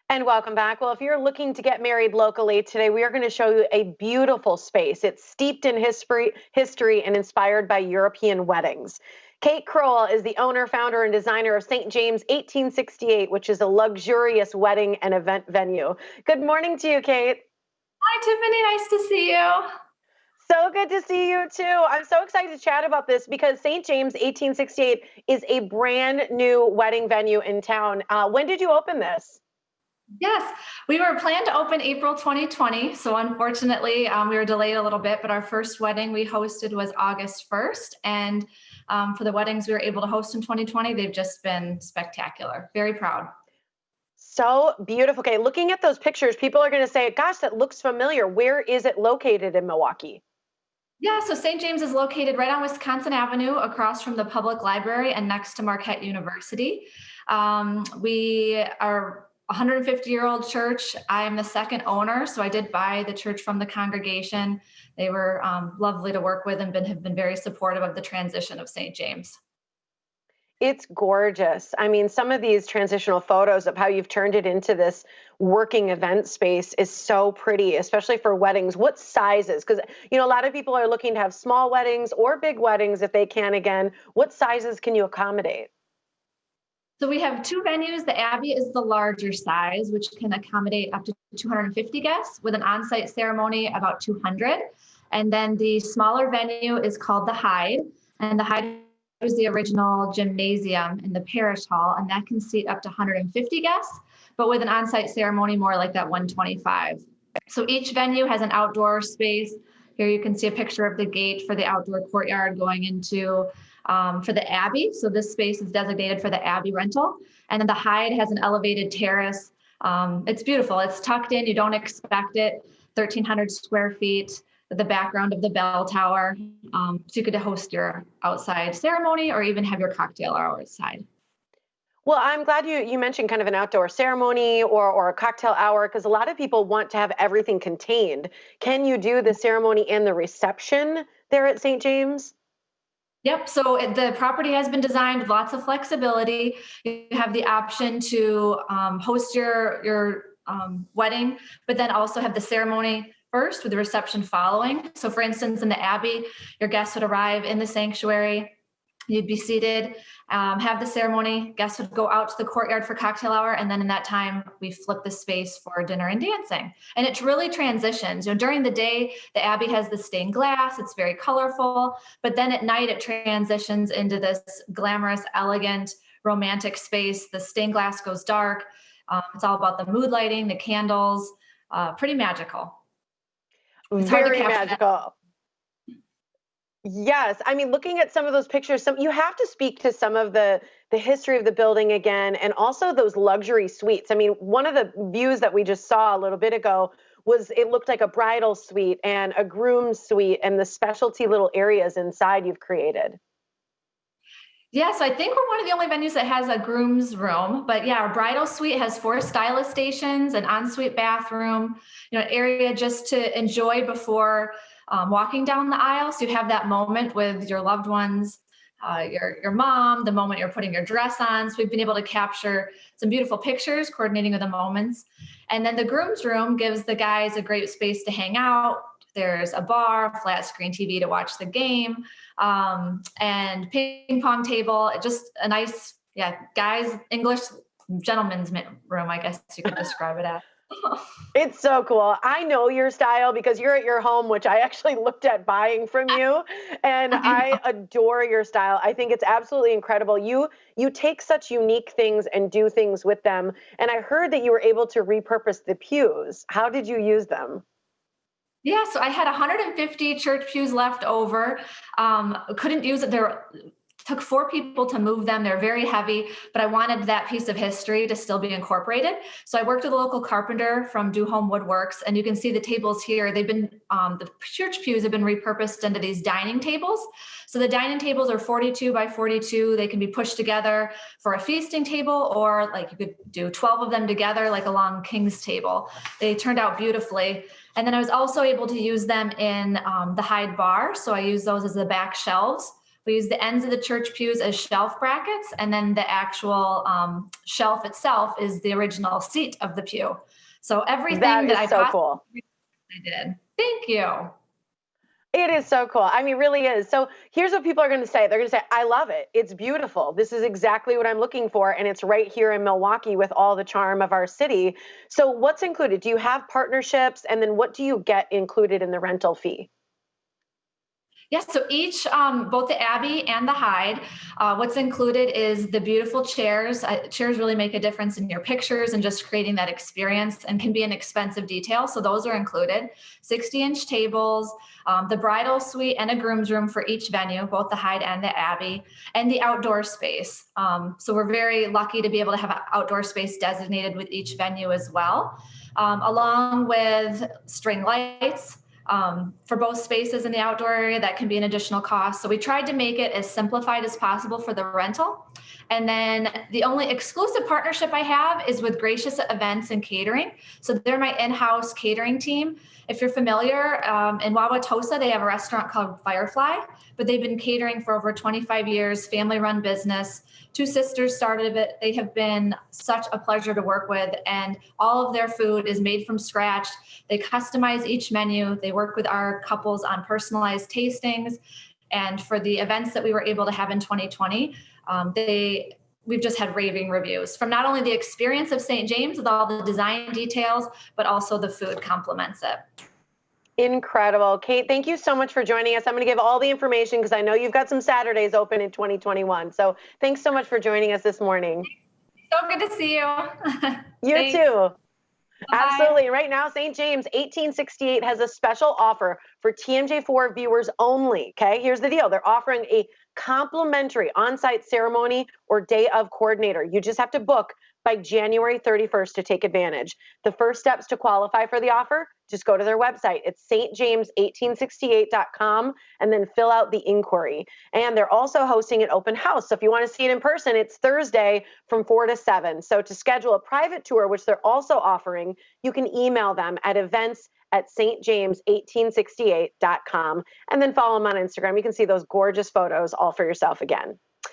And welcome back. Well, if you're looking to get married locally today, we are going to show you a beautiful space. It's steeped in history and inspired by European weddings. Kate Crowell is the owner, founder, and designer of St. James 1868, which is a luxurious wedding and event venue. Good morning to you, Kate. Hi, Tiffany. Nice to see you. So good to see you too. I'm so excited to chat about this because St. James 1868 is a brand new wedding venue in town. When did you open this? Yes, we were planned to open April 2020. So unfortunately, we were delayed a little bit, but our first wedding we hosted was August 1st. And for the weddings we were able to host in 2020, they've just been spectacular. Very proud. So beautiful. Okay, looking at those pictures, people are going to say, gosh, that looks familiar. Where is it located in Milwaukee? Yeah, so St. James is located right on Wisconsin Avenue across from the public library and next to Marquette University. We are a 150-year-old church. I am the second owner, so I did buy the church from the congregation. They were lovely to work with and have been very supportive of the transition of St. James. It's gorgeous. I mean, some of these transitional photos of how you've turned it into this working event space is so pretty, especially for weddings. What sizes? Because, a lot of people are looking to have small weddings or big weddings if they can again. What sizes can you accommodate? So we have two venues. The Abbey is the larger size, which can accommodate up to 250 guests with an on-site ceremony about 200. And then the smaller venue is called the Hyde. And the Hyde was the original gymnasium in the parish hall, and that can seat up to 150 guests, but with an on-site ceremony more like that 125. So each venue has an outdoor space. Here you can see a picture of the gate for the outdoor courtyard going into for the Abbey. So this space is designated for the Abbey rental. And then the Hyde has an elevated terrace. It's beautiful. It's tucked in. You don't expect it. 1,300 square feet, the background of the bell tower. So you could host your outside ceremony or even have your cocktail hour outside. Well, I'm glad you mentioned kind of an outdoor ceremony or a cocktail hour because a lot of people want to have everything contained. Can you do the ceremony and the reception there at St. James? Yep. So the property has been designed with lots of flexibility. You have the option to host your wedding, but then also have the ceremony first with the reception following. So, for instance, in the Abbey, your guests would arrive in the sanctuary. You'd be seated, have the ceremony. Guests would go out to the courtyard for cocktail hour, and then in that time, we flip the space for dinner and dancing. And it really transitions. During the day, the Abbey has the stained glass; it's very colorful. But then at night, it transitions into this glamorous, elegant, romantic space. The stained glass goes dark. It's all about the mood lighting, the candles. Pretty magical. It's hard to Very capture that. magical. Yes, I mean, looking at some of those pictures, some you have to speak to some of the history of the building again, and also those luxury suites. I mean, one of the views that we just saw a little bit ago was it looked like a bridal suite and a groom's suite, and the specialty little areas inside you've created. Yeah, so I think we're one of the only venues that has a groom's room. But yeah, our bridal suite has four stylist stations, an ensuite bathroom, area just to enjoy before walking down the aisle. So you have that moment with your loved ones, your mom, the moment you're putting your dress on. So we've been able to capture some beautiful pictures, coordinating with the moments. And then the groom's room gives the guys a great space to hang out. There's a bar, flat screen TV to watch the game, and ping pong table. Just a nice, yeah, guys, English gentleman's room, I guess you could describe it as. It's so cool. I know your style because you're at your home, which I actually looked at buying from you, and I I know. adore your style. I think it's absolutely incredible. You take such unique things and do things with them. And I heard that you were able to repurpose the pews. How did you use them? Yeah, so I had 150 church pews left over. Couldn't use it. There took four people to move them. They're very heavy, but I wanted that piece of history to still be incorporated. So I worked with a local carpenter from Do Home Woodworks, and you can see the tables here. They've been the church pews have been repurposed into these dining tables. So the dining tables are 42 by 42. They can be pushed together for a feasting table, or like you could do 12 of them together, like a long king's table. They turned out beautifully. And then I was also able to use them in the Hyde bar. So I use those as the back shelves We use the ends of the church pews as shelf brackets, and then the actual shelf itself is the original seat of the pew. So That everything that is I so possibly cool. did. Thank you. It is so cool. I mean, really is. So here's what people are going to say. They're going to say, I love it. It's beautiful. This is exactly what I'm looking for. And it's right here in Milwaukee with all the charm of our city. So what's included? Do you have partnerships? And then what do you get included in the rental fee? Yes, so each, both the Abbey and the Hyde, what's included is the beautiful chairs. Chairs really make a difference in your pictures and just creating that experience and can be an expensive detail. So those are included. 60-inch tables, the bridal suite and a groom's room for each venue, both the Hyde and the Abbey, and the outdoor space. So we're very lucky to be able to have an outdoor space designated with each venue as well, along with string lights, for both spaces in the outdoor area. That can be an additional cost. So we tried to make it as simplified as possible for the rental. And then the only exclusive partnership I have is with Gracious Events and Catering. So they're my in-house catering team. If you're familiar, in Wauwatosa, they have a restaurant called Firefly, but they've been catering for over 25 years, family-run business. Two sisters started it. They have been such a pleasure to work with, and all of their food is made from scratch. They customize each menu. They work with our couples on personalized tastings. And for the events that we were able to have in 2020, we've just had raving reviews from not only the experience of St. James with all the design details, but also the food complements it. Incredible. Kate, thank you so much for joining us. I'm going to give all the information because I know you've got some Saturdays open in 2021. So thanks so much for joining us this morning. So good to see you. You Thanks. too. Bye. Absolutely. Right now, St. James 1868 has a special offer for TMJ4 viewers only. Okay, here's the deal. They're offering a complimentary on-site ceremony or day of coordinator. You just have to book by January 31st to take advantage. The first steps to qualify for the offer, just go to their website. It's stjames1868.com and then fill out the inquiry. And they're also hosting an open house. So if you want to see it in person, it's Thursday from 4 to 7. So to schedule a private tour, which they're also offering, you can email them at events@stjames1868.com and then follow them on Instagram. You can see those gorgeous photos all for yourself again.